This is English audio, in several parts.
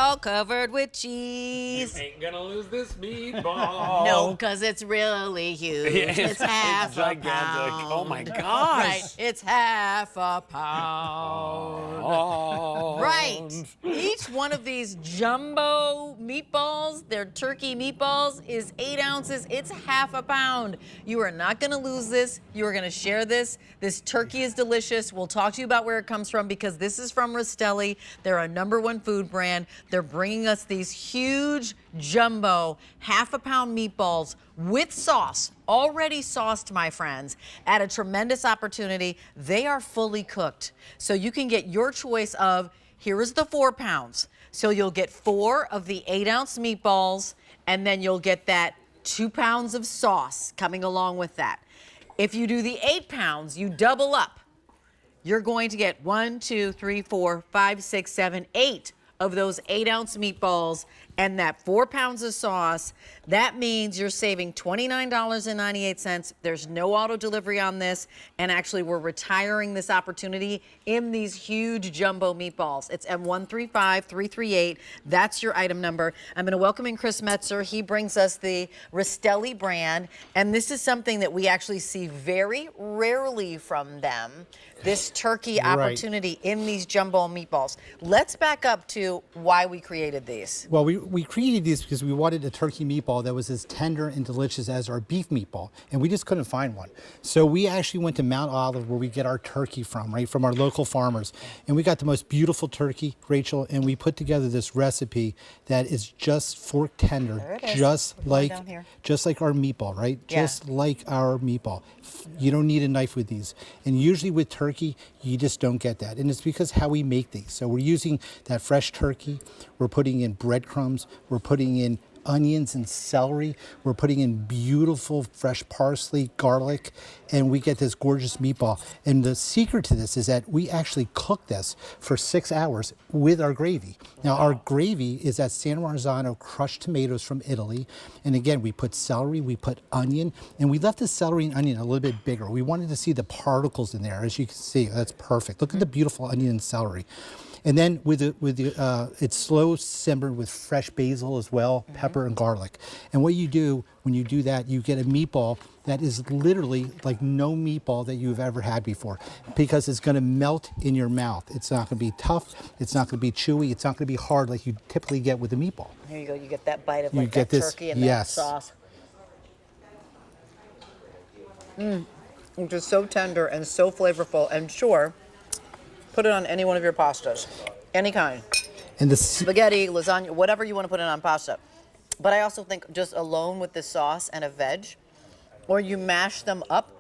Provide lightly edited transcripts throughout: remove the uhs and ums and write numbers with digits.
all covered with cheese. You ain't gonna lose this meatball. No, because it's really huge. It's half it's a gigantic. pound. Oh my gosh. Right, it's half a pound. Right. Each one of these jumbo meatballs, they're turkey meatballs, is 8 ounces. It's half a pound. You are not going to lose this. You are going to share this. This turkey is delicious. We'll talk to you about where it comes from because this is from Rastelli. They're a #1 food brand. They're bringing us these huge jumbo half a pound meatballs with sauce, already sauced, my friends, at a tremendous opportunity. They are fully cooked. So you can get your choice of, here is the 4 pounds. So you'll get 4 of the 8-ounce meatballs, and then you'll get that 2 pounds of sauce coming along with that. If you do the 8 pounds, you double up. You're going to get 1, 2, 3, 4, 5, 6, 7, 8 of those 8-ounce meatballs and that 4 pounds of sauce. That means you're saving $29.98. There's no auto delivery on this. And actually, we're retiring this opportunity in these huge jumbo meatballs. It's M135338. That's your item number. I'm going to welcome in Chris Metzer. He brings us the Rastelli brand. And this is something that we actually see very rarely from them. This turkey opportunity in these jumbo meatballs. Let's back up to why we created these. Well, we created these because we wanted a turkey meatball that was as tender and delicious as our beef meatball, and we just couldn't find one. So we actually went to Mount Olive, where we get our turkey from, right, from our local farmers. And we got the most beautiful turkey, Rachel, and we put together this recipe that is just fork tender, just like our meatball, right? Yeah. Just like our meatball. You don't need a knife with these. And usually with turkey, you just don't get that. And it's because how we make these. So we're using that fresh turkey. We're putting in breadcrumbs. We're putting in onions and celery. We're putting in beautiful fresh parsley, garlic, and we get this gorgeous meatball. And the secret to this is that we actually cook this for 6 hours with our gravy. Now, our gravy is that San Marzano crushed tomatoes from Italy. And again, we put celery, we put onion, and we left the celery and onion a little bit bigger. We wanted to see the particles in there. As you can see, that's perfect. Look at the beautiful onion and celery. And then it's slow simmered with fresh basil as well, pepper and garlic. And what you do when you do that, you get a meatball that is literally like no meatball that you've ever had before, because it's going to melt in your mouth. It's not going to be tough. It's not going to be chewy. It's not going to be hard like you typically get with a meatball. Here you go. You get that bite of like that turkey and that sauce. Which is so tender and so flavorful. And sure, put it on any one of your pastas, any kind. And the spaghetti, lasagna, whatever you want to put it on pasta. But I also think just alone with the sauce and a veg, or you mash them up.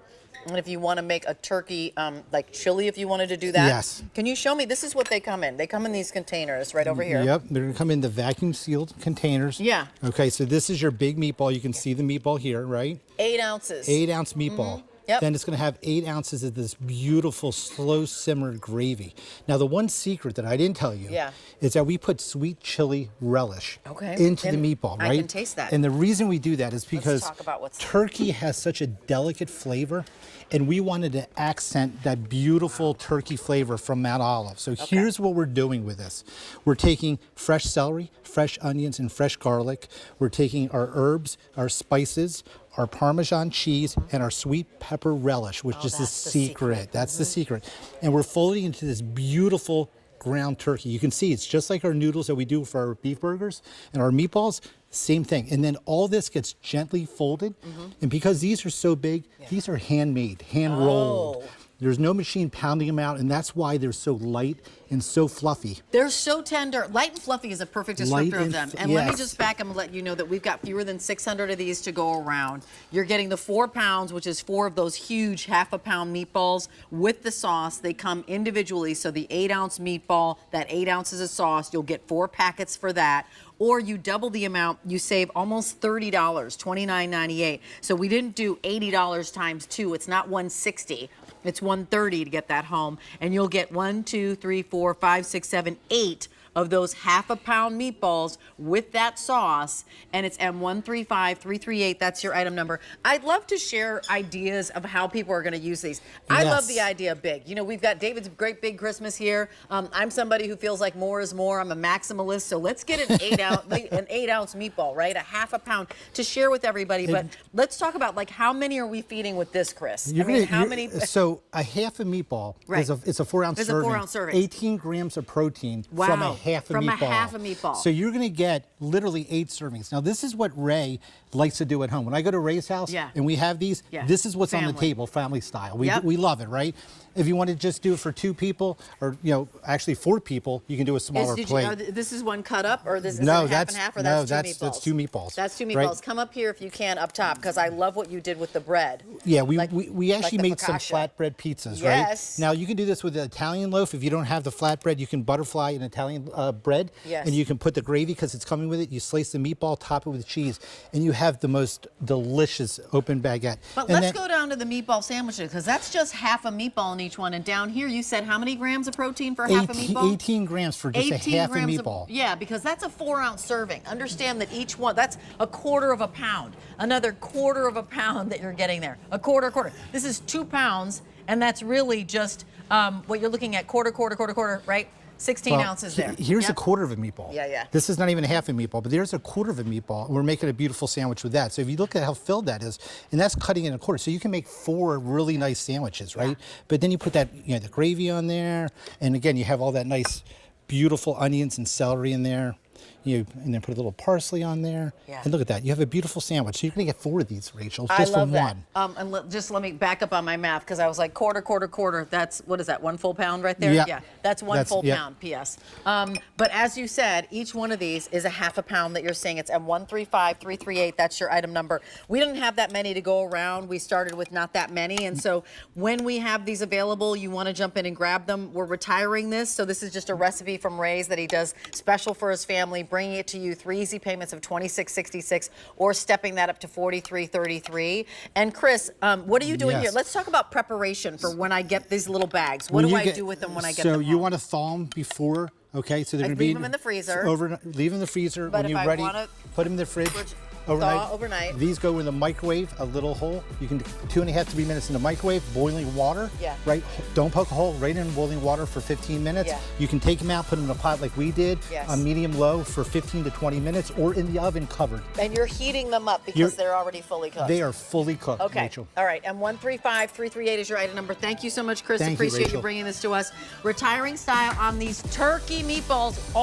And if you want to make a turkey, like chili, if you wanted to do that. Yes. Can you show me? This is what they come in. They come in these containers right over here. Yep, they're going to come in the vacuum sealed containers. Yeah. Okay, so this is your big meatball. You can see the meatball here, right? 8 ounces. 8-ounce meatball. Yep. Then it's going to have 8 ounces of this beautiful slow simmered gravy. Now, the one secret that I didn't tell you is that we put sweet chili relish into the meatball, right? I can taste that. And the reason we do that is because Let's talk about what's turkey has such a delicate flavor, and we wanted to accent that beautiful turkey flavor from Mount Olive. So here's what we're doing with this. We're taking fresh celery, fresh onions, and fresh garlic. We're taking our herbs, our spices, our Parmesan cheese, and our sweet pepper relish, which is the secret. That's the secret. And we're folding into this beautiful ground turkey. You can see it's just like our noodles that we do for our beef burgers and our meatballs, same thing. And then all this gets gently folded. And because these are so big, these are handmade, hand rolled. There's no machine pounding them out, and that's why they're so light and so fluffy. They're so tender. Light and fluffy is a perfect descriptor of them. And let me just back them and let you know that we've got fewer than 600 of these to go around. You're getting the 4 pounds, which is 4 of those huge half-a-pound meatballs with the sauce. They come individually, so the 8-ounce meatball, that 8 ounces of sauce, you'll get 4 packets for that. Or you double the amount, you save almost $30, $29.98. So we didn't do $80 times 2. It's not $160. It's $130 to get that home. And you'll get 1, 2, 3, 4, 5, 6, 7, 8 of those half-a-pound meatballs with that sauce, and it's M135338. That's your item number. I'd love to share ideas of how people are going to use these. I love the idea big. You know, we've got David's great big Christmas here. I'm somebody who feels like more is more. I'm a maximalist, so let's get an 8-ounce meatball, right? A half a pound to share with everybody. But let's talk about like how many are we feeding with this, Chris? How many? So a half a meatball is it's a 4-ounce It's serving. a 4-ounce serving. 18 grams of protein from a half a meatball. From a half a meatball. So you're going to get literally 8 servings. Now this is what Ray likes to do at home. When I go to Ray's house and we have these, this is what's on the table, family style. We love it, right? If you want to just do it for 2 people, or actually 4 people, you can do a smaller plate. This is one cut up, or this is no, half and half, or that's 2 meatballs. That's 2 meatballs. Right? Come up here if you can, up top, because I love what you did with the bread. Yeah, we actually made some flatbread pizzas, right? Yes. Now you can do this with the Italian loaf. If you don't have the flatbread, you can butterfly an Italian bread, and you can put the gravy because it's coming with it. You slice the meatball, top it with cheese, and you have the most delicious open baguette. But let's go down to the meatball sandwiches, because that's just half a meatball in each one. And down here, you said how many grams of protein for half a meatball? 18 grams for just a half a meatball. Yeah, because that's a 4-ounce serving. Understand that each one, that's a quarter of a pound. Another quarter of a pound that you're getting there. A quarter. This is 2 pounds, and that's really just what you're looking at, quarter, right? 16 ounces there. Here's a quarter of a meatball. Yeah. This is not even a half a meatball, but there's a quarter of a meatball. We're making a beautiful sandwich with that. So if you look at how filled that is, and that's cutting in a quarter. So you can make 4 really nice sandwiches, right? But then you put that, the gravy on there, and again, you have all that nice, beautiful onions and celery in there. And then put a little parsley on there. Yeah. And look at that. You have a beautiful sandwich. So you're going to get 4 of these, Rachel, just from one. And just let me back up on my math, because I was like quarter. That's, what is that, 1 full pound right there? Yeah. That's 1 full pound, P.S. But as you said, each one of these is a half a pound that you're saying. It's M135338. That's your item number. We didn't have that many to go around. We started with not that many. And so when we have these available, you want to jump in and grab them. We're retiring this. So this is just a recipe from Ray's that he does special for his family, bringing it to you, 3 easy payments of $26.66, or stepping that up to $43.33. And Chris, what are you doing here? Let's talk about preparation for when I get these little bags. What do I do with them when I get them? So you want to thaw them before, okay? So they're going to be leave them in the freezer. Leave them in the freezer. But when you're ready, put them in the fridge. Overnight. These go in the microwave, a little hole. You can do 2.5 to 3 minutes in the microwave, boiling water. Yeah. Right. Don't poke a hole. Right in boiling water for 15 minutes. Yeah. You can take them out, put them in a pot like we did, on medium low for 15 to 20 minutes, or in the oven covered. And you're heating them up because they're already fully cooked. They are fully cooked. Okay. Rachel. All right. And 135338 is your item number. Thank you so much, Chris. Thank Appreciate you bringing this to us. Retiring style on these turkey meatballs.